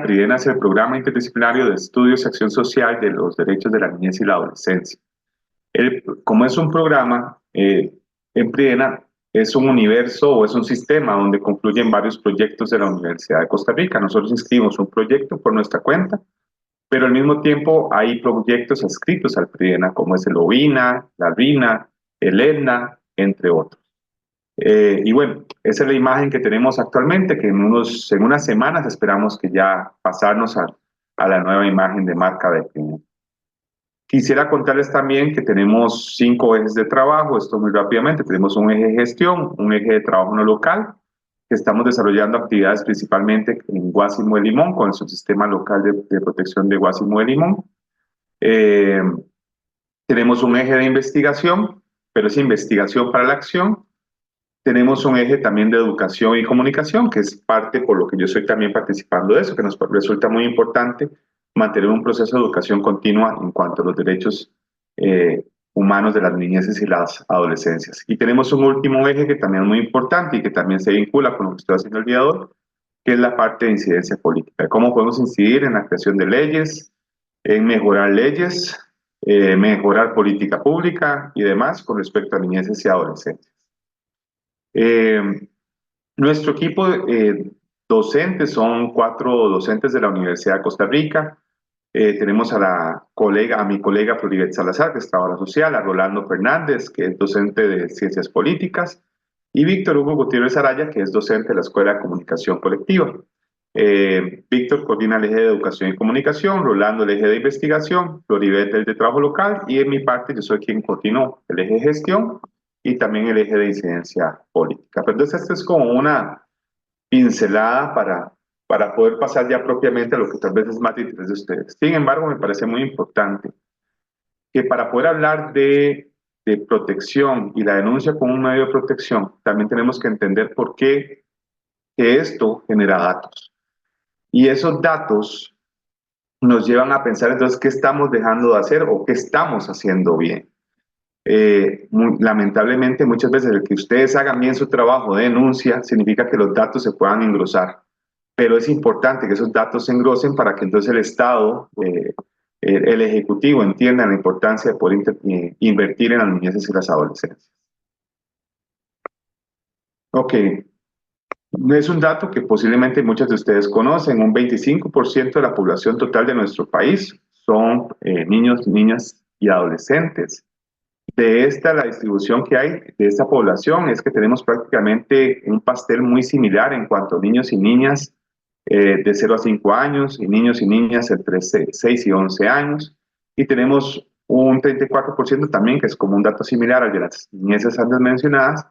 PRIDENA es el Programa Interdisciplinario de Estudios y Acción Social de los Derechos de la Niñez y la Adolescencia. Como es un programa, en PRIDENA es un universo o es un sistema donde confluyen varios proyectos de la Universidad de Costa Rica. Nosotros inscribimos un proyecto por nuestra cuenta, pero al mismo tiempo hay proyectos adscritos al PRIDENA, como es el OVINA, la RINA, el EDNA, entre otros. Y bueno, esa es la imagen que tenemos actualmente, que en unas semanas esperamos que ya pasarnos a la nueva imagen de marca de PRIDENA. Quisiera contarles también que tenemos 5 ejes de trabajo, esto muy rápidamente. Tenemos un eje de gestión, un eje de trabajo no local, que estamos desarrollando actividades principalmente en Guásimo de Limón, con el subsistema local de protección de Guásimo de Limón. Eh, Tenemos un eje de investigación, pero es investigación para la acción. Tenemos un eje también de educación y comunicación, que es parte por lo que yo estoy también participando de eso, que nos resulta muy importante mantener un proceso de educación continua en cuanto a los derechos humanos de las niñeces y las adolescencias. Y tenemos un último eje que también es muy importante y que también se vincula con lo que estoy haciendo el día de hoy, que es la parte de incidencia política. Cómo podemos incidir en la creación de leyes, en mejorar leyes, mejorar política pública y demás con respecto a niñeces y adolescentes. Nuestro equipo docente son 4 docentes de la Universidad de Costa Rica. Tenemos a mi colega Floribet Salazar, que es trabajadora social, a Rolando Fernández, que es docente de Ciencias Políticas, y Víctor Hugo Gutiérrez Araya, que es docente de la Escuela de Comunicación Colectiva. Víctor coordina el eje de Educación y Comunicación, Rolando el eje de Investigación, Floribet el de Trabajo Local, y en mi parte yo soy quien coordinó el eje de Gestión y también el eje de Incidencia Política. Pero entonces esto es como una pincelada para poder pasar ya propiamente a lo que tal vez es más de interés de ustedes. Sin embargo, me parece muy importante que para poder hablar de protección y la denuncia como un medio de protección, también tenemos que entender por qué que esto genera datos. Y esos datos nos llevan a pensar entonces qué estamos dejando de hacer o qué estamos haciendo bien. Lamentablemente muchas veces el que ustedes hagan bien su trabajo de denuncia significa que los datos se puedan engrosar, pero es importante que esos datos se engrosen para que entonces el Estado, el Ejecutivo entienda la importancia de poder invertir en las niñeces y las adolescencias. Ok, es un dato que posiblemente muchos de ustedes conocen, un 25% de la población total de nuestro país son niños, niñas y adolescentes. De esta, la distribución que hay de esta población es que tenemos prácticamente un pastel muy similar en cuanto a niños y niñas de 0 a 5 años y niños y niñas entre 6 y 11 años. Y tenemos un 34% también, que es como un dato similar al de las niñeces antes mencionadas,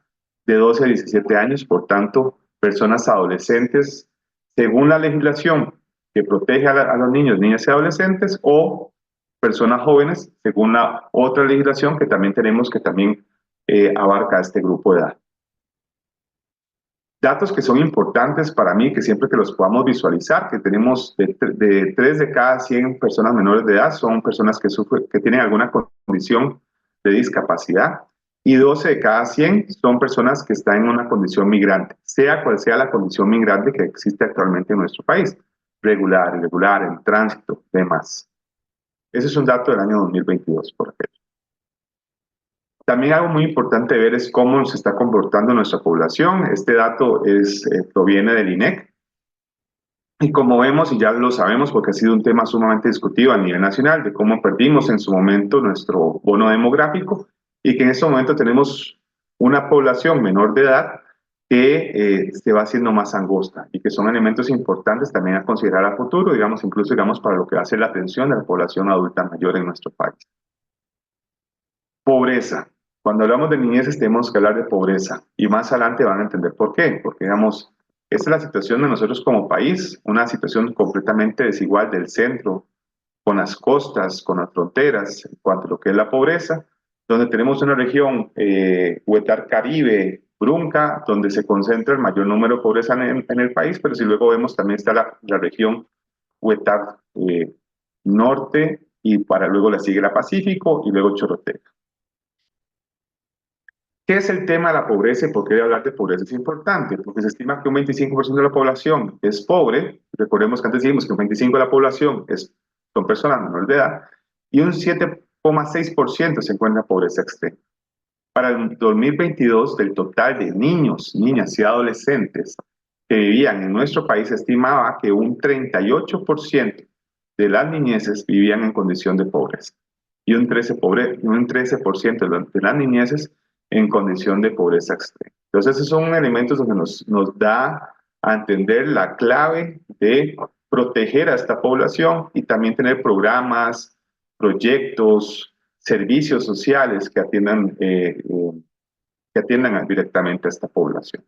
de 12 a 17 años. Por tanto, personas adolescentes, según la legislación que protege a los niños, niñas y adolescentes, o personas jóvenes, según la otra legislación que también tenemos, que también abarca este grupo de edad. Datos que son importantes para mí, que siempre que los podamos visualizar, que tenemos de 3 de cada 100 personas menores de edad son personas que tienen alguna condición de discapacidad, y 12 de cada 100 son personas que están en una condición migrante, sea cual sea la condición migrante que existe actualmente en nuestro país, regular, irregular, en tránsito, demás. Ese es un dato del año 2022, por ejemplo. También algo muy importante ver es cómo se está comportando nuestra población. Este dato proviene del INEC. Y como vemos, y ya lo sabemos porque ha sido un tema sumamente discutido a nivel nacional, de cómo perdimos en su momento nuestro bono demográfico y que en este momento tenemos una población menor de edad que se va haciendo más angosta y que son elementos importantes también a considerar a futuro, digamos, incluso digamos para lo que va a ser la atención de la población adulta mayor en nuestro país. Pobreza. Cuando hablamos de niñez tenemos que hablar de pobreza y más adelante van a entender por qué. Porque, digamos, esta es la situación de nosotros como país, una situación completamente desigual del centro, con las costas, con las fronteras, en cuanto a lo que es la pobreza, donde tenemos una región, Huetar Caribe, Brunca, donde se concentra el mayor número de pobreza en el país, pero si luego vemos también está la región Huetar Norte, y para luego le sigue la Pacífico y luego Chorotega. ¿Qué es el tema de la pobreza y por qué hablar de pobreza es importante? Porque se estima que un 25% de la población es pobre, recordemos que antes dijimos que un 25% de la población son personas menores de edad y un 7,6% se encuentra en pobreza extrema. Para el 2022, del total de niños, niñas y adolescentes que vivían en nuestro país, se estimaba que un 38% de las niñeces vivían en condición de pobreza y un 13% de las niñeces en condición de pobreza extrema. Entonces, esos son elementos donde nos da a entender la clave de proteger a esta población y también tener programas, proyectos, servicios sociales que atiendan directamente a esta población.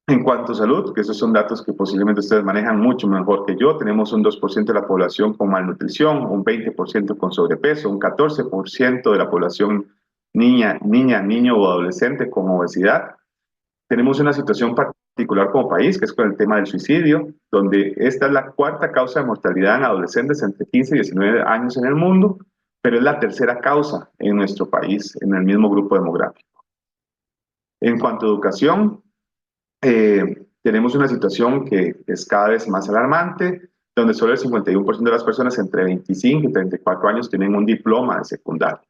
En cuanto a salud, que esos son datos que posiblemente ustedes manejan mucho mejor que yo, tenemos un 2% de la población con malnutrición, un 20% con sobrepeso, un 14% de la población niño o adolescente con obesidad. Tenemos una situación particular como país, que es con el tema del suicidio, donde esta es la cuarta causa de mortalidad en adolescentes entre 15 y 19 años en el mundo, pero es la tercera causa en nuestro país, en el mismo grupo demográfico. En cuanto a educación, tenemos una situación que es cada vez más alarmante, donde solo el 51% de las personas entre 25 y 34 años tienen un diploma de secundaria.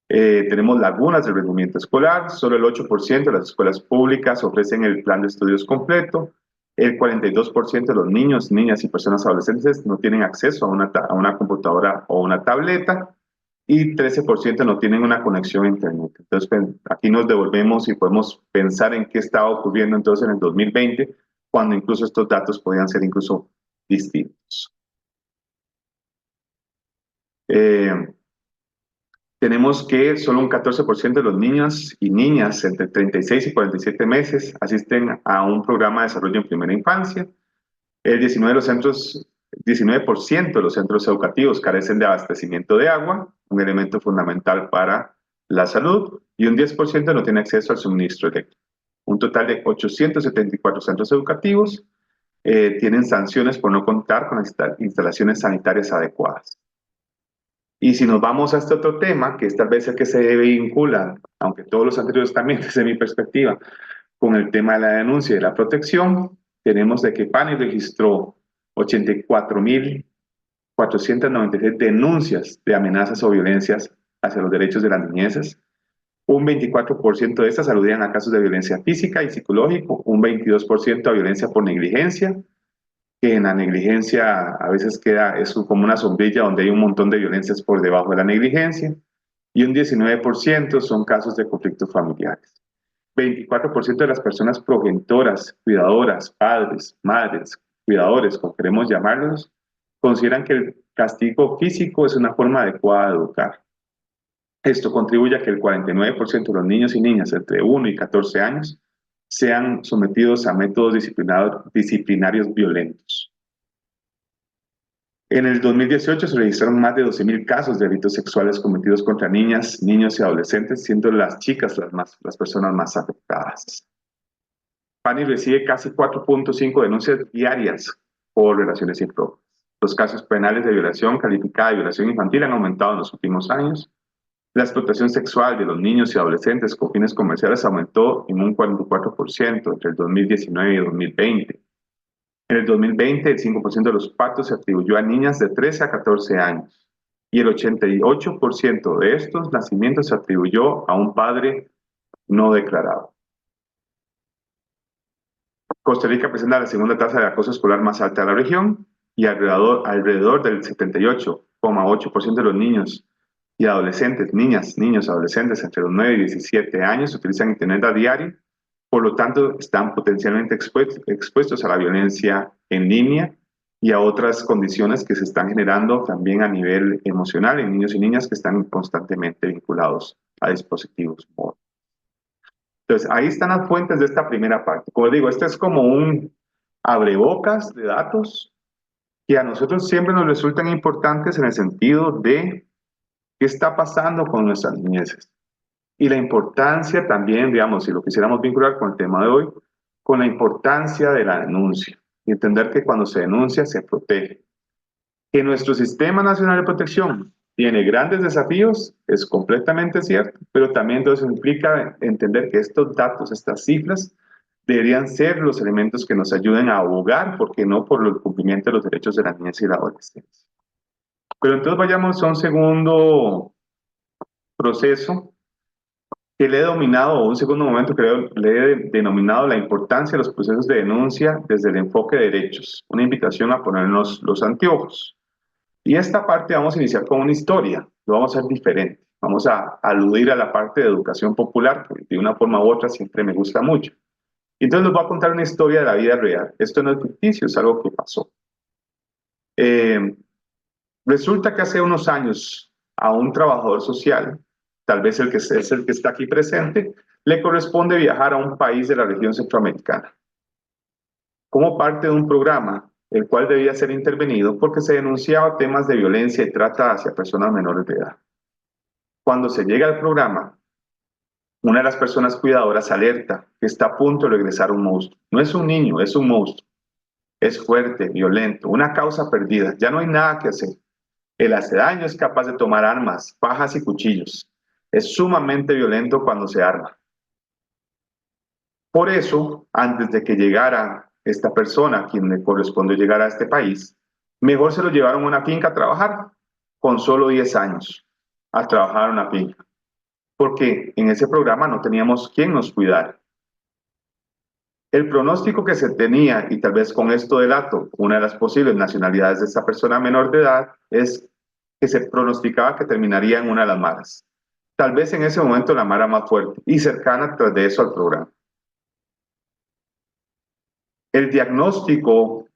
Tenemos lagunas del rendimiento escolar, solo el 8% de las escuelas públicas ofrecen el plan de estudios completo, el 42% de los niños, niñas y personas adolescentes no tienen acceso a una computadora o una tableta, y 13% no tienen una conexión a internet. Entonces, aquí nos devolvemos y podemos pensar en qué estaba ocurriendo entonces en el 2020, cuando incluso estos datos podían ser incluso distintos. Tenemos que solo un 14% de los niños y niñas entre 36 y 47 meses asisten a un programa de desarrollo en primera infancia. El 19% de los centros educativos carecen de abastecimiento de agua, un elemento fundamental para la salud, y un 10% no tiene acceso al suministro eléctrico. Un total de 874 centros educativos tienen sanciones por no contar con instalaciones sanitarias adecuadas. Y si nos vamos a este otro tema, que es tal vez el que se vincula, aunque todos los anteriores también desde mi perspectiva, con el tema de la denuncia y la protección, tenemos de que PANI registró 84.496 denuncias de amenazas o violencias hacia los derechos de las niñeces. Un 24% de estas aludían a casos de violencia física y psicológico, un 22% a violencia por negligencia, que en la negligencia a veces queda eso como una sombrilla donde hay un montón de violencias por debajo de la negligencia, y un 19% son casos de conflictos familiares. 24% de las personas progenitoras, cuidadoras, padres, madres, cuidadores, como queremos llamarlos, consideran que el castigo físico es una forma adecuada de educar. Esto contribuye a que el 49% de los niños y niñas entre 1 y 14 años sean sometidos a métodos disciplinarios violentos. En el 2018 se registraron más de 12.000 casos de delitos sexuales cometidos contra niñas, niños y adolescentes, siendo las chicas las personas más afectadas. PANI recibe casi 4.5 denuncias diarias por relaciones impropias. Los casos penales de violación calificada de violación infantil han aumentado en los últimos años. La explotación sexual de los niños y adolescentes con fines comerciales aumentó en un 44% entre el 2019 y el 2020. En el 2020, el 5% de los partos se atribuyó a niñas de 13 a 14 años y el 88% de estos nacimientos se atribuyó a un padre no declarado. Costa Rica presenta la segunda tasa de acoso escolar más alta de la región y alrededor del 78,8% de los niños y adolescentes, niños, adolescentes entre los 9 y 17 años utilizan internet a diario, por lo tanto están potencialmente expuestos a la violencia en línea y a otras condiciones que se están generando también a nivel emocional en niños y niñas que están constantemente vinculados a dispositivos móviles. Entonces, ahí están las fuentes de esta primera parte. Como digo, este es como un abrebocas de datos que a nosotros siempre nos resultan importantes en el sentido de qué está pasando con nuestras niñeces. Y la importancia también, digamos, si lo quisiéramos vincular con el tema de hoy, con la importancia de la denuncia. Y entender que cuando se denuncia, se protege. Que nuestro Sistema Nacional de Protección tiene grandes desafíos, es completamente cierto, pero también eso implica entender que estos datos, estas cifras, deberían ser los elementos que nos ayuden a abogar, porque no por el cumplimiento de los derechos de la niñez y la adolescencia. Pero entonces vayamos a un segundo proceso que le he dominado, o un segundo momento que le he denominado la importancia de los procesos de denuncia desde el enfoque de derechos. Una invitación a ponernos los anteojos. Y esta parte vamos a iniciar con una historia, lo vamos a hacer diferente. Vamos a aludir a la parte de educación popular, que de una forma u otra siempre me gusta mucho. Y entonces les voy a contar una historia de la vida real. Esto no es ficticio, es algo que pasó. Eh, Resulta que hace unos años a un trabajador social, tal vez el que es el que está aquí presente, le corresponde viajar a un país de la región centroamericana como parte de un programa el cual debía ser intervenido porque se denunciaba temas de violencia y trata hacia personas menores de edad. Cuando se llega al programa, una de las personas cuidadoras alerta que está a punto de regresar un monstruo. No es un niño, es un monstruo. Es fuerte, violento, una causa perdida. Ya no hay nada que hacer. El hacedaño es capaz de tomar armas, pajas y cuchillos. Es sumamente violento cuando se arma. Por eso, antes de que llegara esta persona, a quien le corresponde llegar a este país, mejor se lo llevaron a una finca a trabajar, con solo 10 años, a trabajar en una finca. Porque en ese programa no teníamos quien nos cuidara. El pronóstico que se tenía, y tal vez con esto delato una de las posibles nacionalidades de esta persona menor de edad, es que se pronosticaba que terminaría en una de las maras. Tal vez en ese momento la mara más fuerte y cercana tras de eso al programa. El diagnóstico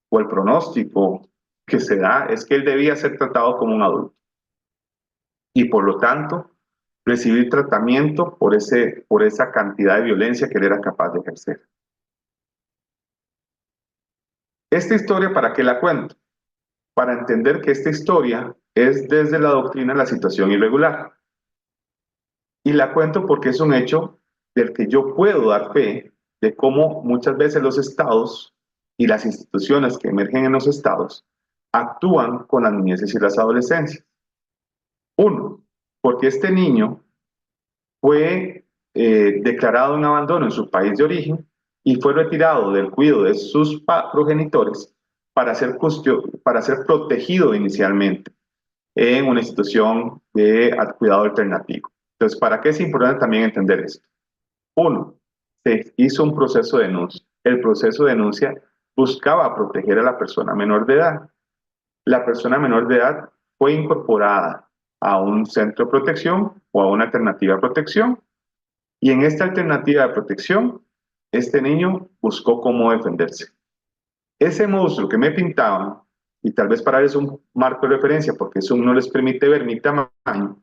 o el pronóstico que se da es que él debía ser tratado como un adulto y por lo tanto recibir tratamiento por esa cantidad de violencia que él era capaz de ejercer. Esta historia, ¿para qué la cuento? Para entender que esta historia es desde la doctrina de la situación irregular. Y la cuento porque es un hecho del que yo puedo dar fe de cómo muchas veces los estados y las instituciones que emergen en los estados actúan con las niñeces y las adolescencias. Uno, porque este niño fue declarado en abandono en su país de origen y fue retirado del cuidado de sus progenitores para ser protegido inicialmente en una institución de cuidado alternativo. Entonces, ¿para qué es importante también entender esto? Uno, se hizo un proceso de denuncia. El proceso de denuncia buscaba proteger a la persona menor de edad. La persona menor de edad fue incorporada a un centro de protección o a una alternativa de protección y en esta alternativa de protección, este niño buscó cómo defenderse. Ese monstruo que me pintaban, y tal vez para él es un marco de referencia porque eso no les permite ver mi tamaño,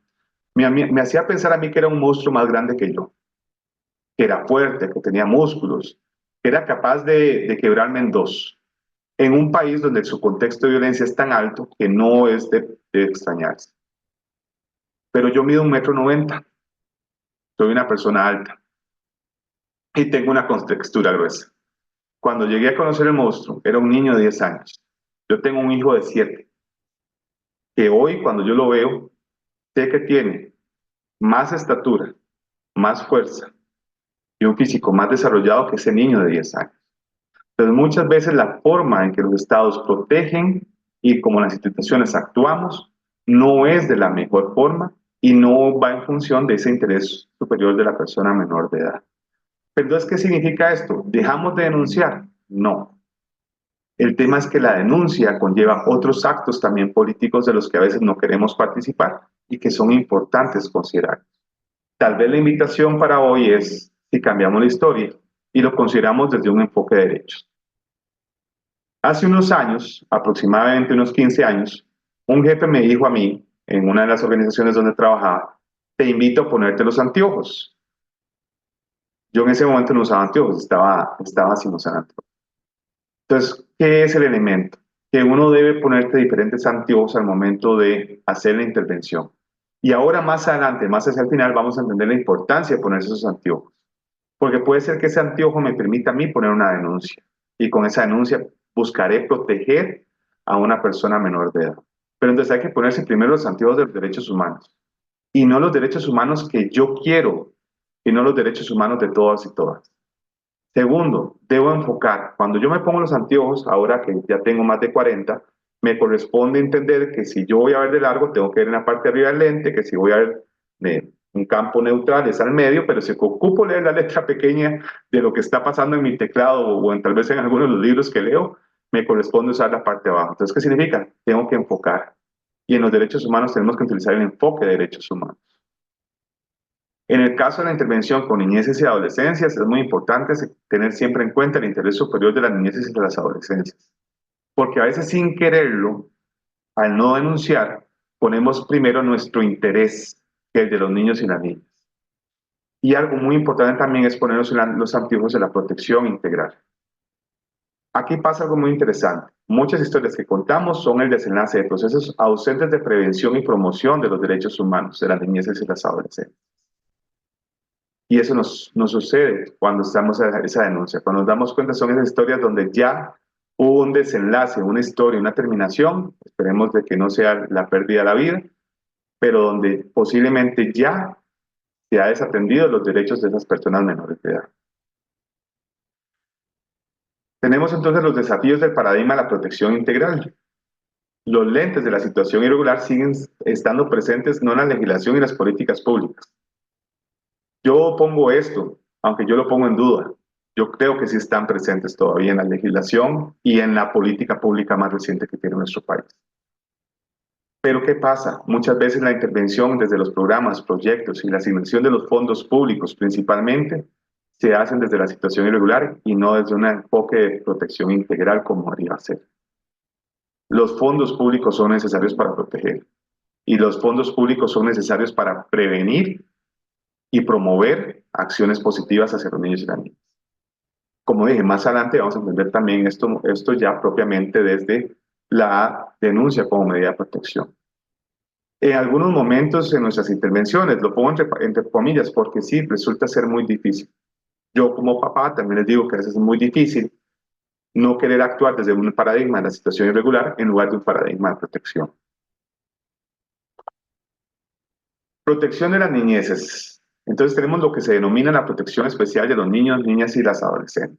me hacía pensar a mí que era un monstruo más grande que yo, que era fuerte, que tenía músculos, que era capaz de quebrarme en dos, en un país donde su contexto de violencia es tan alto que no es de extrañarse. Pero yo mido 1,90 m, soy una persona alta y tengo una contextura gruesa. Cuando llegué a conocer el monstruo, era un niño de 10 años. Yo tengo un hijo de 7, que hoy cuando yo lo veo, sé que tiene más estatura, más fuerza y un físico más desarrollado que ese niño de 10 años. Entonces, muchas veces la forma en que los estados protegen y como las instituciones actuamos no es de la mejor forma y no va en función de ese interés superior de la persona menor de edad. Pero entonces, ¿qué significa esto? ¿Dejamos de denunciar? No. El tema es que la denuncia conlleva otros actos también políticos de los que a veces no queremos participar y que son importantes considerar. Tal vez la invitación para hoy es si cambiamos la historia y lo consideramos desde un enfoque de derechos. Hace unos años, aproximadamente unos 15 años, un jefe me dijo a mí, en una de las organizaciones donde trabajaba, te invito a ponerte los anteojos. Yo en ese momento no usaba anteojos, estaba sin usar anteojos. Entonces, ¿qué es el elemento? Que uno debe ponerte diferentes anteojos al momento de hacer la intervención. Y ahora más adelante, más hacia el final, vamos a entender la importancia de ponerse esos anteojos. Porque puede ser que ese anteojo me permita a mí poner una denuncia. Y con esa denuncia buscaré proteger a una persona menor de edad. Pero entonces hay que ponerse primero los anteojos de los derechos humanos. Y no los derechos humanos que yo quiero, y no los derechos humanos de todas y todas. Segundo, debo enfocar. Cuando yo me pongo los anteojos, ahora que ya tengo más de 40, me corresponde entender que si yo voy a ver de largo, tengo que ver en la parte de arriba del lente, que si voy a ver un campo neutral es al medio, pero si ocupo leer la letra pequeña de lo que está pasando en mi teclado tal vez en algunos de los libros que leo, me corresponde usar la parte de abajo. Entonces, ¿qué significa? Tengo que enfocar. Y en los derechos humanos tenemos que utilizar el enfoque de derechos humanos. En el caso de la intervención con niñeces y adolescencias, es muy importante tener siempre en cuenta el interés superior de las niñeces y de las adolescencias, porque a veces sin quererlo, al no denunciar, ponemos primero nuestro interés, que es el de los niños y las niñas. Y algo muy importante también es ponernos los anteojos de la protección integral. Aquí pasa algo muy interesante. Muchas historias que contamos son el desenlace de procesos ausentes de prevención y promoción de los derechos humanos de las niñeces y las adolescentes. Y eso nos sucede cuando estamos a esa denuncia. Cuando nos damos cuenta son esas historias donde ya hubo un desenlace, una historia, una terminación, esperemos de que no sea la pérdida de la vida, pero donde posiblemente ya se ha desatendido los derechos de esas personas menores de edad. Tenemos entonces los desafíos del paradigma de la protección integral. Los lentes de la situación irregular siguen estando presentes no en la legislación y las políticas públicas. Yo pongo esto, aunque yo lo pongo en duda. Yo creo que sí están presentes todavía en la legislación y en la política pública más reciente que tiene nuestro país. Pero ¿qué pasa? Muchas veces la intervención desde los programas, proyectos y la asignación de los fondos públicos principalmente se hacen desde la situación irregular y no desde un enfoque de protección integral como haría ser. Los fondos públicos son necesarios para proteger y los fondos públicos son necesarios para prevenir y promover acciones positivas hacia los niños y las niñas. Como dije, más adelante vamos a entender también esto ya propiamente desde la denuncia como medida de protección. En algunos momentos en nuestras intervenciones, lo pongo entre comillas porque sí, resulta ser muy difícil. Yo como papá también les digo que a veces es muy difícil no querer actuar desde un paradigma de la situación irregular en lugar de un paradigma de protección. Protección de las niñeces. Entonces tenemos lo que se denomina la protección especial de los niños, niñas y las adolescentes.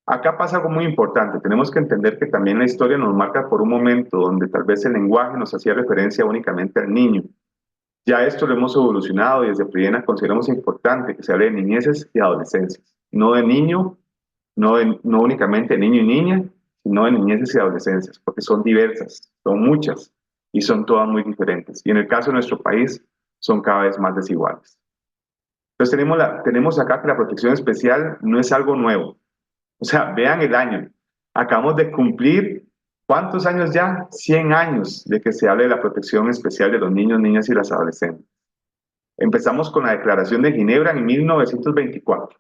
Acá pasa algo muy importante. Tenemos que entender que también la historia nos marca por un momento donde tal vez el lenguaje nos hacía referencia únicamente al niño. Ya esto lo hemos evolucionado y desde Privena consideramos importante que se hable de niñeces y adolescencias, no de niño, no únicamente de niño y niña, sino de niñeces y adolescencias, porque son diversas, son muchas y son todas muy diferentes. Y en el caso de nuestro país, son cada vez más desiguales. Entonces tenemos acá que la protección especial no es algo nuevo. O sea, vean el año. Acabamos de cumplir, ¿cuántos años ya? 100 años de que se hable de la protección especial de los niños, niñas y las adolescentes. Empezamos con la Declaración de Ginebra en 1924.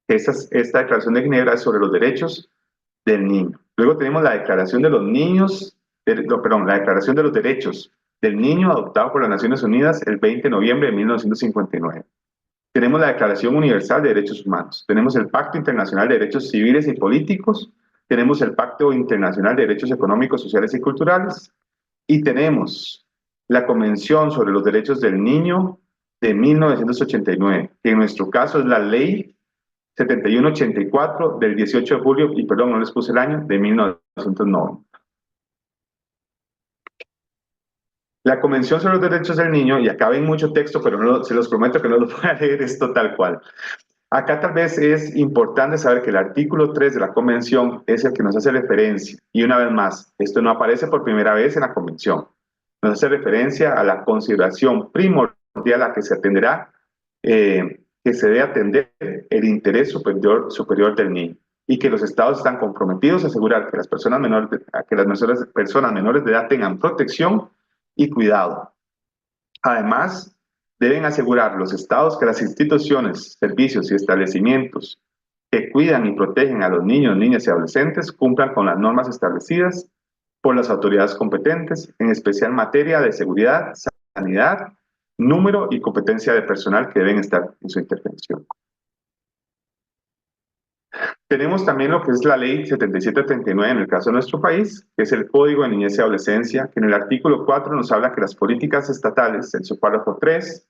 Esta Declaración de Ginebra es sobre los derechos del niño. Luego tenemos la Declaración de los Niños, la Declaración de los Derechos del Niño adoptada por las Naciones Unidas el 20 de noviembre de 1959. Tenemos la Declaración Universal de Derechos Humanos, tenemos el Pacto Internacional de Derechos Civiles y Políticos, tenemos el Pacto Internacional de Derechos Económicos, Sociales y Culturales, y tenemos la Convención sobre los Derechos del Niño de 1989, que en nuestro caso es la Ley 7184 del 18 de julio, y perdón, no les puse el año, de 1990. La Convención sobre los Derechos del Niño, y acá ven mucho texto, pero se los prometo que no lo voy a leer esto tal cual. Acá tal vez es importante saber que el artículo 3 de la Convención es el que nos hace referencia. Y una vez más, esto no aparece por primera vez en la Convención. Nos hace referencia a la consideración primordial a que se atenderá, que se debe atender el interés superior del niño. Y que los estados están comprometidos a asegurar que las personas menores de edad tengan protección y cuidado. Además, deben asegurar los estados que las instituciones, servicios y establecimientos que cuidan y protegen a los niños, niñas y adolescentes cumplan con las normas establecidas por las autoridades competentes, en especial en materia de seguridad, sanidad, número y competencia de personal que deben estar en su intervención. Tenemos también lo que es la Ley 7739 en el caso de nuestro país, que es el Código de Niñez y Adolescencia, que en el artículo 4 nos habla que las políticas estatales, en su párrafo 3,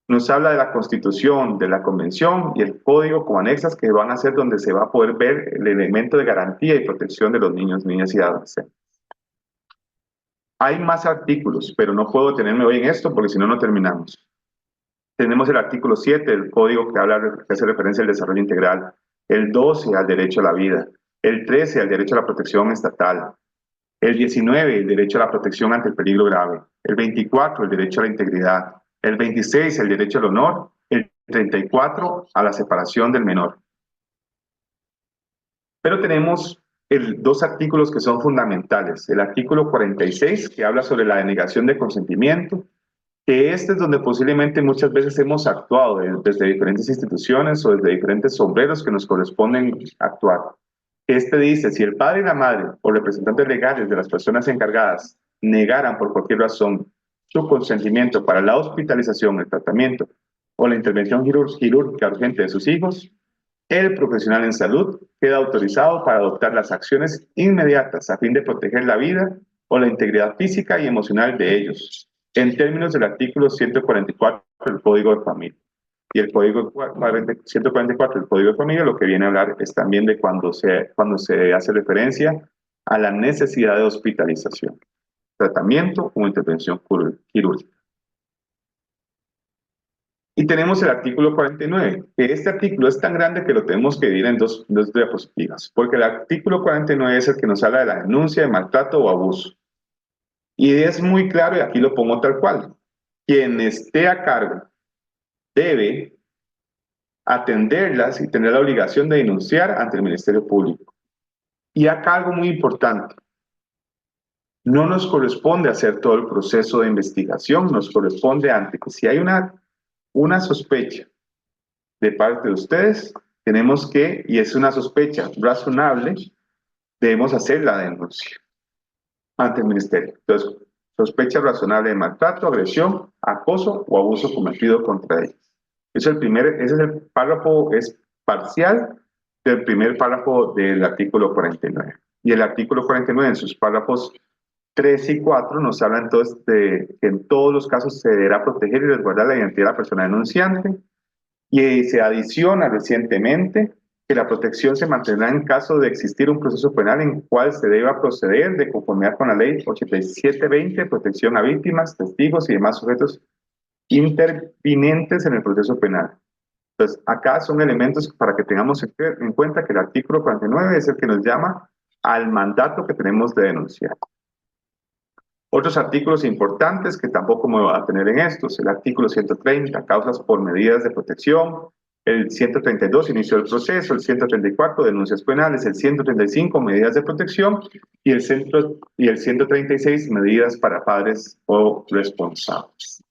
Nos habla de la Constitución, de la Convención y el Código como anexas que van a ser donde se va a poder ver el elemento de garantía y protección de los niños, niñas y adolescentes. Hay más artículos, pero no puedo detenerme hoy en esto porque si no, no terminamos. Tenemos el artículo 7 del Código que hace referencia al desarrollo integral, el 12 al derecho a la vida, el 13 al derecho a la protección estatal, el 19 el derecho a la protección ante el peligro grave, el 24 el derecho a la integridad, el 26 el derecho al honor, el 34 a la separación del menor. Pero tenemos dos artículos que son fundamentales. El artículo 46, que habla sobre la denegación de consentimiento, que este es donde posiblemente muchas veces hemos actuado desde diferentes instituciones o desde diferentes sombreros que nos corresponden actuar. Este dice, si el padre y la madre o representantes legales de las personas encargadas negaran por cualquier razón su consentimiento para la hospitalización, el tratamiento o la intervención quirúrgica urgente de sus hijos, el profesional en salud queda autorizado para adoptar las acciones inmediatas a fin de proteger la vida o la integridad física y emocional de ellos, en términos del artículo 144 del Código de Familia. Y el Código 144 del Código de Familia lo que viene a hablar es también de cuando se hace referencia a la necesidad de hospitalización, tratamiento o intervención quirúrgica. Y tenemos el artículo 49, que este artículo es tan grande que lo tenemos que dividir en dos diapositivas, porque el artículo 49 es el que nos habla de la denuncia de maltrato o abuso. Y es muy claro, y aquí lo pongo tal cual, quien esté a cargo debe atenderlas y tener la obligación de denunciar ante el Ministerio Público. Y acá algo muy importante, no nos corresponde hacer todo el proceso de investigación, nos corresponde antes que si hay una sospecha de parte de ustedes, tenemos que, y es una sospecha razonable, debemos hacer la denuncia ante el ministerio. Entonces, sospecha razonable de maltrato, agresión, acoso o abuso cometido contra ellos. Ese es el párrafo, es parcial del primer párrafo del artículo 49. Y el artículo 49 en sus párrafos 3 y 4 nos habla entonces de que en todos los casos se deberá proteger y resguardar la identidad de la persona denunciante, y se adiciona recientemente que la protección se mantendrá en caso de existir un proceso penal en cual se deba proceder de conformidad con la ley 8720, protección a víctimas, testigos y demás sujetos intervinientes en el proceso penal. Entonces, acá son elementos para que tengamos en cuenta que el artículo 49 es el que nos llama al mandato que tenemos de denunciar. Otros artículos importantes que tampoco me voy a tener en estos, el artículo 130, causas por medidas de protección, el 132, inicio del proceso, el 134, denuncias penales, el 135, medidas de protección, y el 136, medidas para padres o responsables.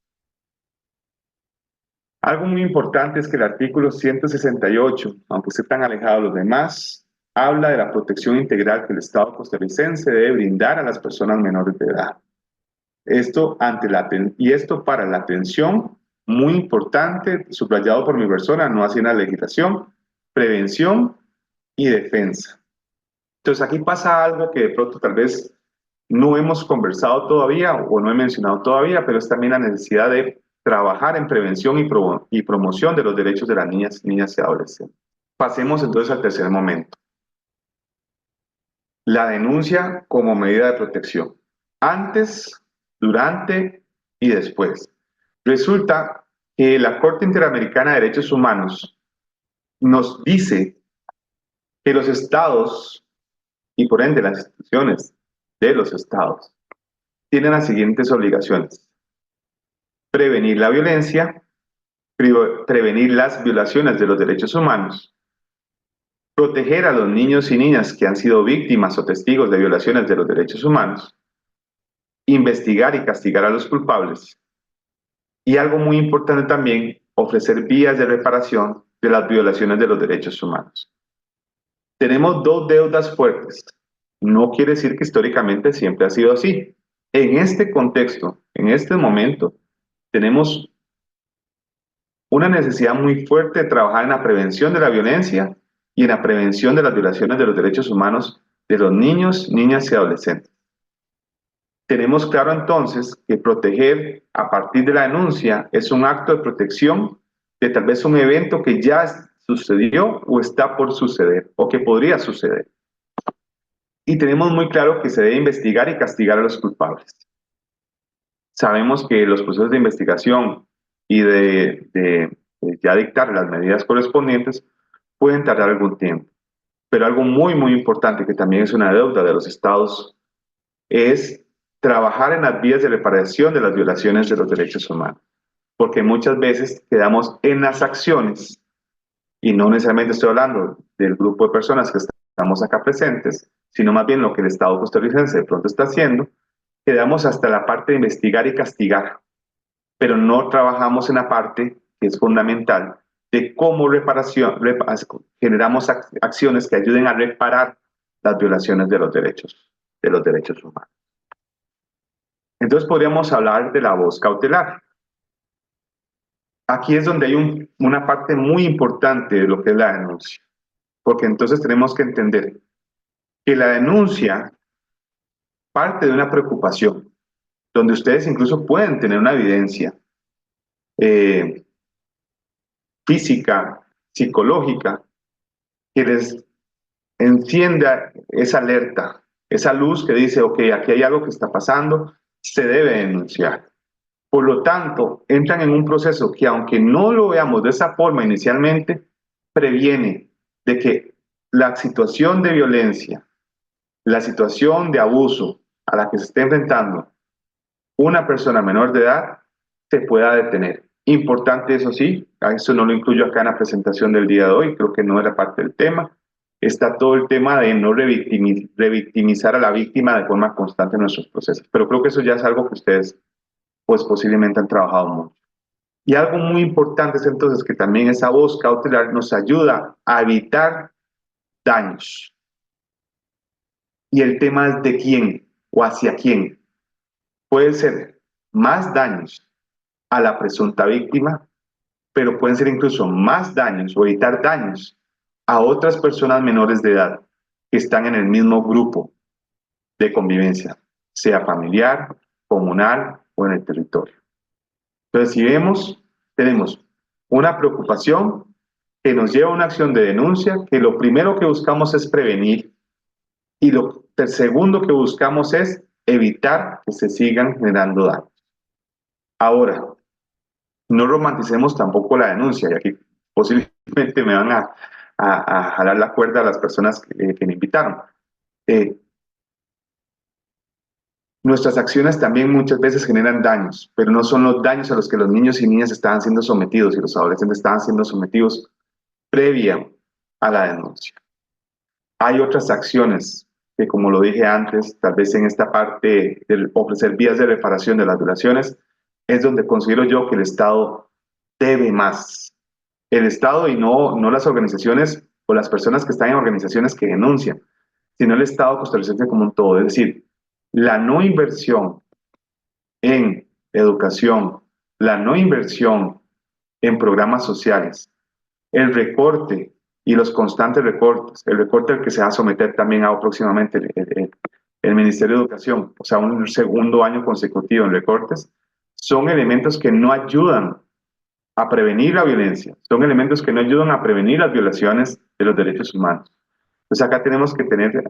Algo muy importante es que el artículo 168, aunque esté tan alejado de los demás, habla de la protección integral que el Estado costarricense debe brindar a las personas menores de edad. Esto para la atención, muy importante, subrayado por mi persona, no así en la legislación, prevención y defensa. Entonces aquí pasa algo que de pronto tal vez no hemos conversado todavía o no he mencionado todavía, pero es también la necesidad de trabajar en prevención y promoción de los derechos de las niñas y adolescentes. Pasemos entonces al tercer momento. La denuncia como medida de protección. Antes, durante y después. Resulta que la Corte Interamericana de Derechos Humanos nos dice que los estados y por ende las instituciones de los estados tienen las siguientes obligaciones: prevenir la violencia, prevenir las violaciones de los derechos humanos, proteger a los niños y niñas que han sido víctimas o testigos de violaciones de los derechos humanos, investigar y castigar a los culpables, y algo muy importante también, ofrecer vías de reparación de las violaciones de los derechos humanos. Tenemos dos deudas fuertes. No quiere decir que históricamente siempre ha sido así. En este contexto, en este momento, tenemos una necesidad muy fuerte de trabajar en la prevención de la violencia y en la prevención de las violaciones de los derechos humanos de los niños, niñas y adolescentes. Tenemos claro entonces que proteger a partir de la denuncia es un acto de protección de tal vez un evento que ya sucedió o está por suceder o que podría suceder. Y tenemos muy claro que se debe investigar y castigar a los culpables. Sabemos que los procesos de investigación y de ya dictar las medidas correspondientes pueden tardar algún tiempo. Pero algo muy, muy importante, que también es una deuda de los estados, es trabajar en las vías de reparación de las violaciones de los derechos humanos. Porque muchas veces quedamos en las acciones, y no necesariamente estoy hablando del grupo de personas que estamos acá presentes, sino más bien lo que el Estado costarricense de pronto está haciendo, quedamos hasta la parte de investigar y castigar, pero no trabajamos en la parte que es fundamental de cómo generamos acciones que ayuden a reparar las violaciones de los derechos humanos. Entonces podríamos hablar de la voz cautelar. Aquí es donde hay una parte muy importante de lo que es la denuncia, porque entonces tenemos que entender que la denuncia parte de una preocupación, donde ustedes incluso pueden tener una evidencia eh, física, psicológica, que les encienda esa alerta, esa luz que dice, ok, aquí hay algo que está pasando, se debe denunciar. Por lo tanto, entran en un proceso que, aunque no lo veamos de esa forma inicialmente, previene de que la situación de violencia, la situación de abuso a la que se esté enfrentando una persona menor de edad se pueda detener. Importante, eso sí, a eso no lo incluyo acá en la presentación del día de hoy, creo que no era parte del tema. Está todo el tema de no revictimizar a la víctima de forma constante en nuestros procesos, pero creo que eso ya es algo que ustedes pues posiblemente han trabajado mucho. Y algo muy importante es entonces que también esa voz cautelar nos ayuda a evitar daños. Y el tema es de quién o hacia quién. Pueden ser más daños a la presunta víctima, pero pueden ser incluso más daños o evitar daños a otras personas menores de edad que están en el mismo grupo de convivencia, sea familiar, comunal o en el territorio. Entonces, si vemos, tenemos una preocupación que nos lleva a una acción de denuncia, que lo primero que buscamos es prevenir y lo segundo que buscamos es evitar que se sigan generando daños. Ahora, no romanticemos tampoco la denuncia, y aquí posiblemente me van a jalar la cuerda a las personas que me invitaron. Eh, Nuestras acciones también muchas veces generan daños, pero no son los daños a los que los niños y niñas estaban siendo sometidos y los adolescentes estaban siendo sometidos previa a la denuncia. Hay otras acciones que, como lo dije antes, tal vez en esta parte de ofrecer vías de reparación de las violaciones, es donde considero yo que el Estado debe más. El Estado y no las organizaciones o las personas que están en organizaciones que denuncian, sino el Estado costarricense como un todo. Es decir, la no inversión en educación, la no inversión en programas sociales, el recorte y los constantes recortes, el recorte al que se va a someter también a próximamente el Ministerio de Educación, o sea, un segundo año consecutivo en recortes, son elementos que no ayudan a prevenir la violencia, son elementos que no ayudan a prevenir las violaciones de los derechos humanos. Entonces acá tenemos que tener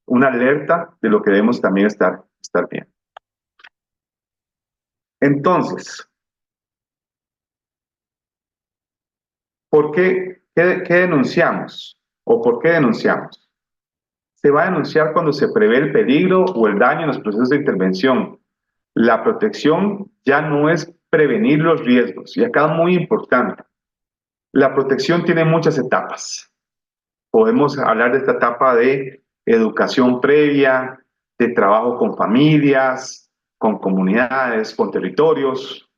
una alerta de lo que debemos también estar bien. Entonces, ¿por qué denunciamos? ¿O por qué denunciamos? Se va a denunciar cuando se prevé el peligro o el daño en los procesos de intervención. La protección ya no es prevenir los riesgos, y acá es muy importante. La protección tiene muchas etapas. Podemos hablar de esta etapa de educación previa, de trabajo con familias, con comunidades, con territorios,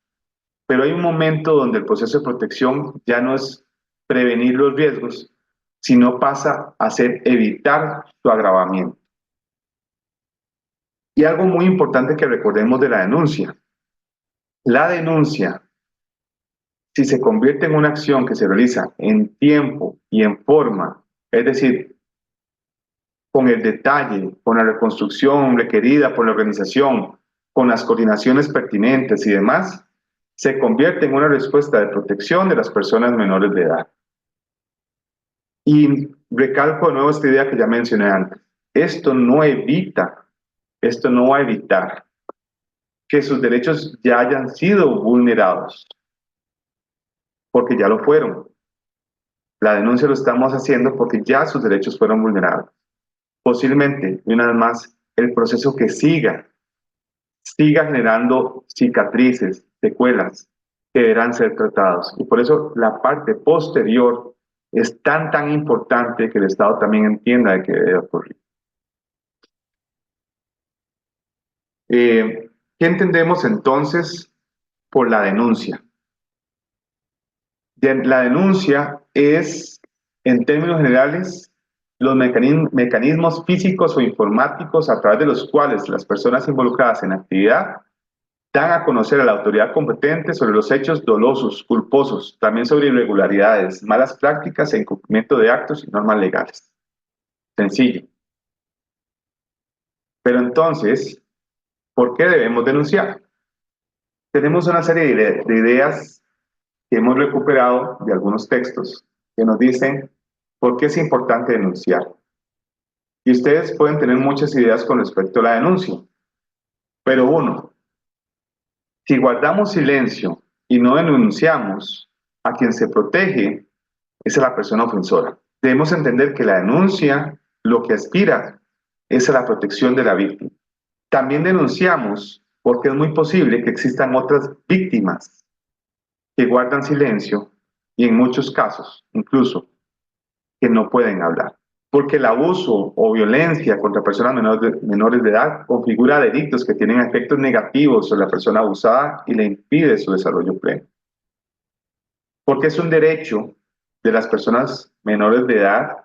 pero hay un momento donde el proceso de protección ya no es prevenir los riesgos, sino pasa a ser evitar su agravamiento. Y algo muy importante que recordemos de la denuncia. La denuncia, si se convierte en una acción que se realiza en tiempo y en forma, es decir, con el detalle, con la reconstrucción requerida por la organización, con las coordinaciones pertinentes y demás, se convierte en una respuesta de protección de las personas menores de edad. Y recalco de nuevo esta idea que ya mencioné antes. Esto no va a evitar que sus derechos ya hayan sido vulnerados, porque ya lo fueron. La denuncia lo estamos haciendo porque ya sus derechos fueron vulnerados. Posiblemente, y una vez más, el proceso que siga generando cicatrices, secuelas, que deberán ser tratados. Y por eso la parte posterior es tan importante que el Estado también entienda de que debe ocurrir. ¿Qué entendemos entonces por la denuncia? La denuncia es, en términos generales, los mecanismos físicos o informáticos a través de los cuales las personas involucradas en la actividad dan a conocer a la autoridad competente sobre los hechos dolosos, culposos, también sobre irregularidades, malas prácticas e incumplimiento de actos y normas legales. Sencillo. Pero entonces, ¿por qué debemos denunciar? Tenemos una serie de ideas que hemos recuperado de algunos textos que nos dicen por qué es importante denunciar. Y ustedes pueden tener muchas ideas con respecto a la denuncia. Pero uno, si guardamos silencio y no denunciamos, a quien se protege es a la persona ofensora. Debemos entender que la denuncia lo que aspira es a la protección de la víctima. También denunciamos porque es muy posible que existan otras víctimas que guardan silencio y en muchos casos incluso que no pueden hablar. Porque el abuso o violencia contra personas menores de edad configura delitos que tienen efectos negativos sobre la persona abusada y le impide su desarrollo pleno. Porque es un derecho de las personas menores de edad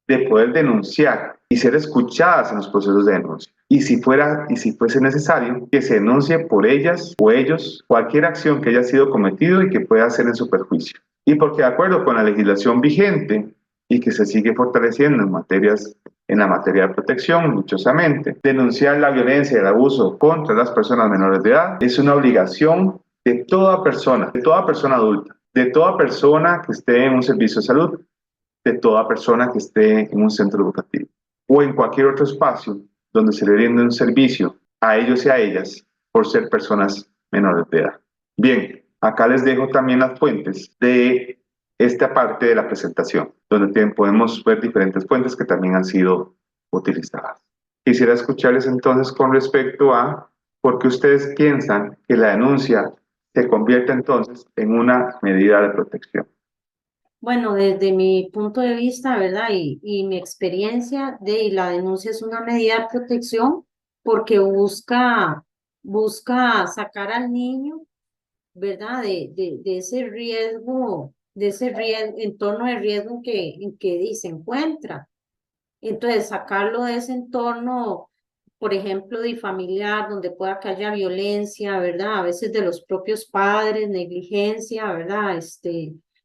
de poder denunciar y ser escuchadas en los procesos de denuncia. Y si fuese necesario, que se denuncie por ellas o ellos cualquier acción que haya sido cometido y que pueda ser en su perjuicio. Y porque de acuerdo con la legislación vigente y que se sigue fortaleciendo en la materia de protección, dichosamente, denunciar la violencia y el abuso contra las personas menores de edad es una obligación de toda persona adulta, de toda persona que esté en un servicio de salud, de toda persona que esté en un centro educativo o en cualquier otro espacio donde se le brinde un servicio a ellos y a ellas por ser personas menores de edad. Bien, acá les dejo también las fuentes de esta parte de la presentación, donde podemos ver diferentes fuentes que también han sido utilizadas. Quisiera escucharles entonces con respecto a por qué ustedes piensan que la denuncia se convierte entonces en una medida de protección. Bueno, desde mi punto de vista, ¿verdad? Y mi experiencia la denuncia es una medida de protección porque busca sacar al niño, ¿verdad? De ese riesgo, entorno de riesgo en que se encuentra. Entonces, sacarlo de ese entorno, por ejemplo, de familiar, donde pueda que haya violencia, ¿verdad? A veces de los propios padres, negligencia, ¿verdad?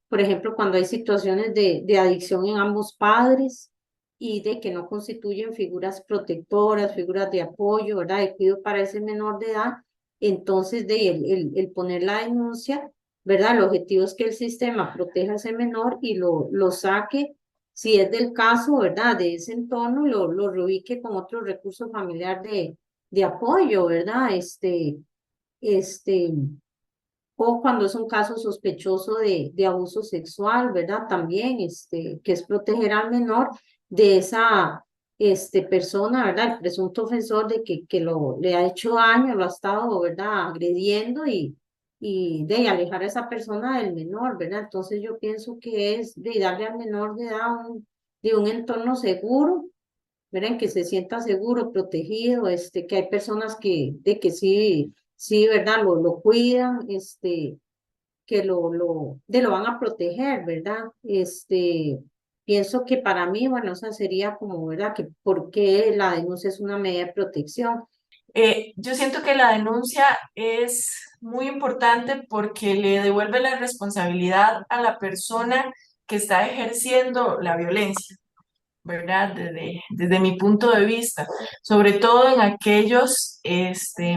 Por ejemplo, cuando hay situaciones de adicción en ambos padres y de que no constituyen figuras protectoras, figuras de apoyo, ¿verdad? De cuidado para ese menor de edad, entonces el poner la denuncia, ¿verdad? El objetivo es que el sistema proteja a ese menor y lo saque si es del caso, ¿verdad? De ese entorno, lo reubique con otro recurso familiar de apoyo, ¿verdad? Este, o cuando es un caso sospechoso de abuso sexual, ¿verdad? También, que es proteger al menor de esa, persona, ¿verdad? El presunto ofensor de que le ha hecho daño, lo ha estado, ¿verdad? Agrediendo y de alejar a esa persona del menor, ¿verdad? Entonces yo pienso que es de darle al menor de edad de un entorno seguro, ¿verdad? En que se sienta seguro, protegido, que hay personas de que sí, ¿verdad? Lo cuidan, que lo van a proteger, ¿verdad? Pienso que para mí, bueno, esa sería como, ¿verdad? Que por qué la denuncia es una medida de protección. Yo siento que la denuncia es muy importante porque le devuelve la responsabilidad a la persona que está ejerciendo la violencia. ¿verdad? Desde mi punto de vista, sobre todo en aquellos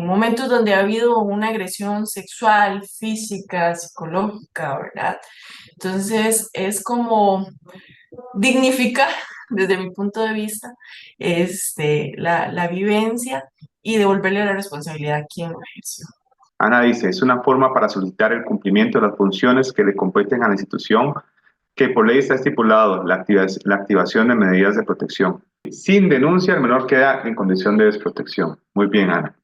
momentos donde ha habido una agresión sexual, física, psicológica, ¿verdad? Entonces es como dignificar, desde mi punto de vista, la vivencia y devolverle la responsabilidad a quien lo ejerció. Ana dice, es una forma para solicitar el cumplimiento de las funciones que le competen a la institución que por ley está estipulado la activación de medidas de protección. Sin denuncia, el menor queda en condición de desprotección. Muy bien, Ana.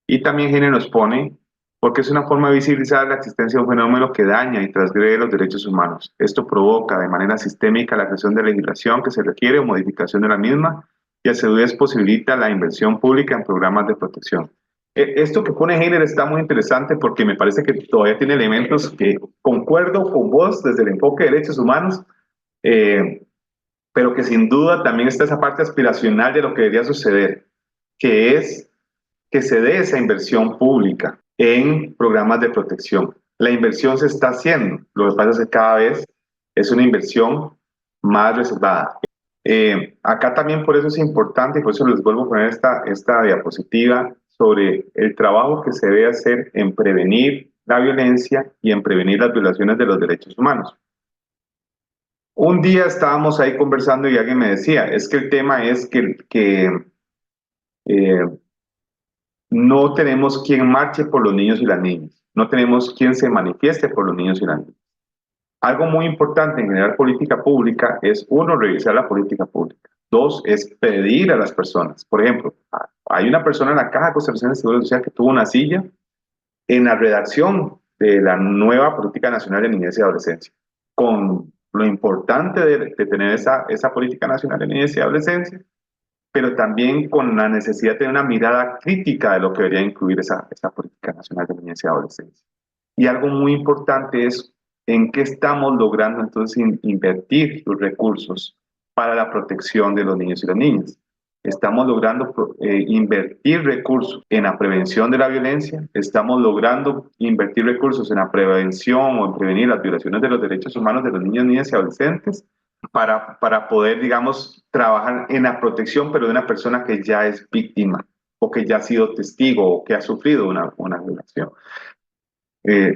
Y también Gene nos pone, porque es una forma de visibilizar la existencia de un fenómeno que daña y transgrede los derechos humanos. Esto provoca de manera sistémica la creación de legislación que se requiere o modificación de la misma y a su vez posibilita la inversión pública en programas de protección. Esto que pone Heiner está muy interesante porque me parece que todavía tiene elementos que concuerdo con vos desde el enfoque de derechos humanos, eh, pero que sin duda también está esa parte aspiracional de lo que debería suceder, que es que se dé esa inversión pública en programas de protección. La inversión se está haciendo, lo que pasa es que cada vez es una inversión más reservada. Acá también por eso es importante, y por eso les vuelvo a poner esta diapositiva sobre el trabajo que se debe hacer en prevenir la violencia y en prevenir las violaciones de los derechos humanos. Un día estábamos ahí conversando y alguien me decía, es que el tema es que eh, no tenemos quien marche por los niños y las niñas, no tenemos quien se manifieste por los niños y las niñas. Algo muy importante en generar política pública es, uno, revisar la política pública. Dos, es pedir a las personas. Por ejemplo, hay una persona en la Caja Costarricense de Seguro Social que tuvo una silla en la redacción de la nueva Política Nacional de Niñez y Adolescencia, con lo importante de tener esa Política Nacional de Niñez y Adolescencia, pero también con la necesidad de tener una mirada crítica de lo que debería incluir esa Política Nacional de Niñez y Adolescencia. Y algo muy importante es en qué estamos logrando entonces invertir los recursos para la protección de los niños y las niñas. Estamos logrando invertir recursos en la prevención de la violencia, estamos logrando invertir recursos en la prevención o en prevenir las violaciones de los derechos humanos de los niños, niñas y adolescentes para poder, digamos, trabajar en la protección, pero de una persona que ya es víctima o que ya ha sido testigo o que ha sufrido una violación.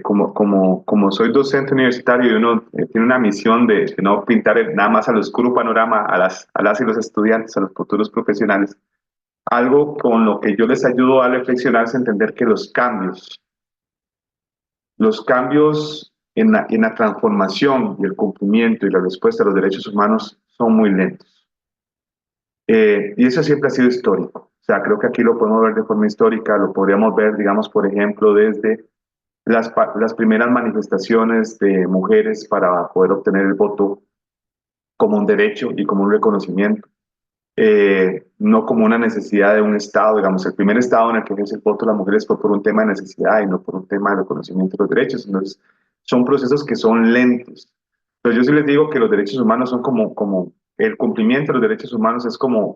Como soy docente universitario y uno tiene una misión de no pintar nada más al oscuro panorama a las y los estudiantes, a los futuros profesionales, algo con lo que yo les ayudo a reflexionar es entender que los cambios en la transformación y el cumplimiento y la respuesta a los derechos humanos son muy lentos. Y eso siempre ha sido histórico. O sea, creo que aquí lo podemos ver de forma histórica, lo podríamos ver, digamos, por ejemplo, desde las primeras manifestaciones de mujeres para poder obtener el voto como un derecho y como un reconocimiento, no como una necesidad de un Estado. Digamos, el primer Estado en el que ejerce el voto las mujeres fue por un tema de necesidad y no por un tema de reconocimiento de los derechos. Entonces, son procesos que son lentos. Entonces, yo sí les digo que los derechos humanos son como el cumplimiento de los derechos humanos es como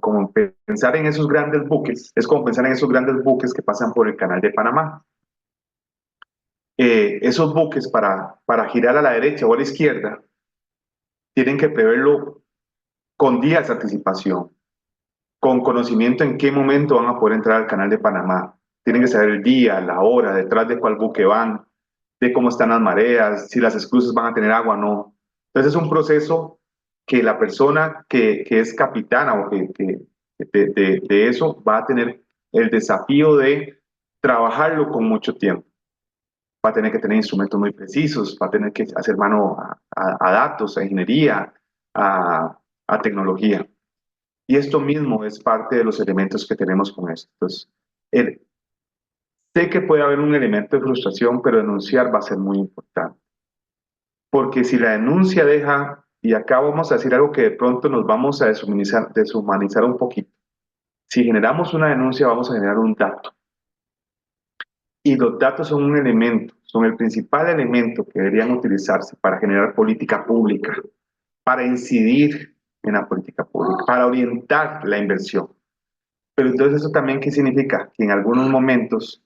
pensar en esos grandes buques, es como pensar en esos grandes buques que pasan por el canal de Panamá. Esos buques para girar a la derecha o a la izquierda tienen que preverlo con días de anticipación, con conocimiento en qué momento van a poder entrar al canal de Panamá. Tienen que saber el día, la hora, detrás de cuál buque van, de cómo están las mareas, si las esclusas van a tener agua o no. Entonces es un proceso que la persona que es capitana o de eso va a tener el desafío de trabajarlo con mucho tiempo. Va a tener que tener instrumentos muy precisos, va a tener que hacer mano a datos, a ingeniería, a tecnología. Y esto mismo es parte de los elementos que tenemos con esto. Entonces, sé que puede haber un elemento de frustración, pero denunciar va a ser muy importante. Porque si la denuncia deja, y acá vamos a decir algo que de pronto nos vamos a deshumanizar un poquito. Si generamos una denuncia, vamos a generar un dato. Y los datos son un elemento, son el principal elemento que deberían utilizarse para generar política pública, para incidir en la política pública, para orientar la inversión. Pero entonces eso también, ¿qué significa? Que en algunos momentos,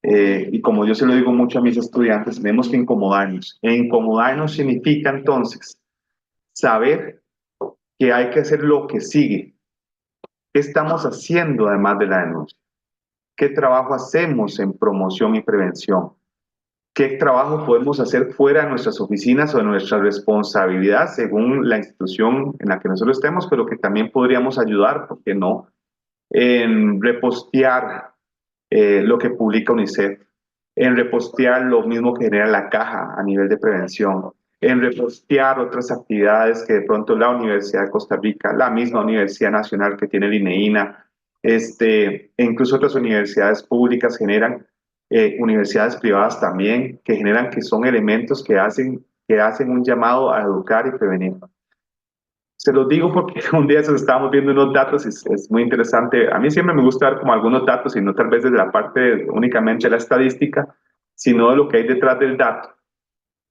y como yo se lo digo mucho a mis estudiantes, tenemos que incomodarnos. E incomodarnos significa entonces saber que hay que hacer lo que sigue. ¿Qué estamos haciendo además de la denuncia? ¿Qué trabajo hacemos en promoción y prevención? ¿Qué trabajo podemos hacer fuera de nuestras oficinas o de nuestra responsabilidad según la institución en la que nosotros estemos, pero que también podríamos ayudar, ¿por qué no?, en repostear lo que publica UNICEF, en repostear lo mismo que genera la caja a nivel de prevención, en repostear otras actividades que de pronto la Universidad de Costa Rica, la misma Universidad Nacional que tiene el INEINA, e incluso otras universidades públicas generan, universidades privadas también, que generan, que son elementos que hacen un llamado a educar y prevenir. Se los digo porque un día se estábamos viendo unos datos y es muy interesante. A mí siempre me gusta dar como algunos datos y no tal vez desde la parte únicamente de la estadística, sino de lo que hay detrás del dato.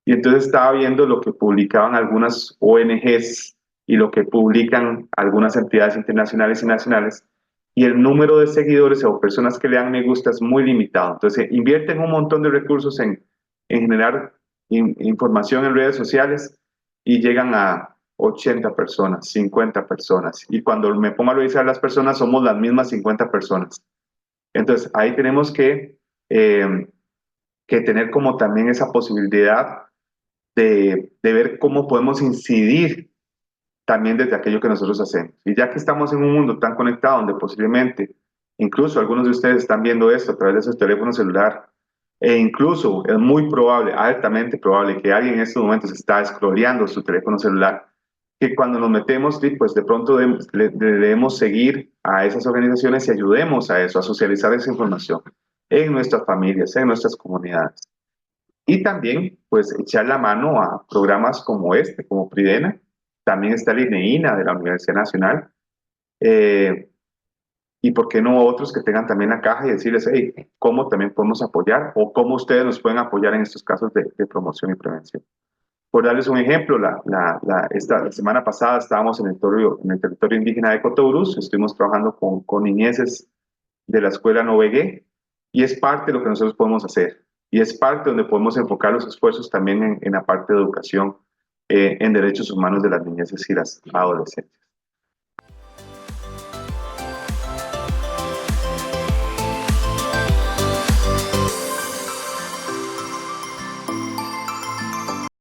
Y entonces estaba viendo lo que publicaban algunas ONGs y lo que publican algunas entidades internacionales y nacionales, y el número de seguidores o personas que le dan me gusta es muy limitado. Entonces invierten un montón de recursos en generar información en redes sociales y llegan a 80 personas, 50 personas. Y cuando me pongo a revisar las personas, somos las mismas 50 personas. Entonces ahí tenemos que tener como también esa posibilidad de ver cómo podemos incidir también desde aquello que nosotros hacemos. Y ya que estamos en un mundo tan conectado, donde posiblemente, incluso algunos de ustedes están viendo esto a través de su teléfono celular, e incluso es muy probable, altamente probable, que alguien en estos momentos está scrolleando su teléfono celular, que cuando nos metemos, pues de pronto debemos seguir a esas organizaciones y ayudemos a eso, a socializar esa información en nuestras familias, en nuestras comunidades. Y también, pues, echar la mano a programas como este, como Pridena. También está el INEINA de la Universidad Nacional. Y por qué no otros que tengan también la caja y decirles, hey, cómo también podemos apoyar o cómo ustedes nos pueden apoyar en estos casos de promoción y prevención. Por darles un ejemplo, esta semana pasada estábamos en el territorio indígena de Cotobruz, estuvimos trabajando con niñeces de la escuela Novegué, y es parte de lo que nosotros podemos hacer, y es parte donde podemos enfocar los esfuerzos también en la parte de educación en derechos humanos de las niñeces y las adolescentes.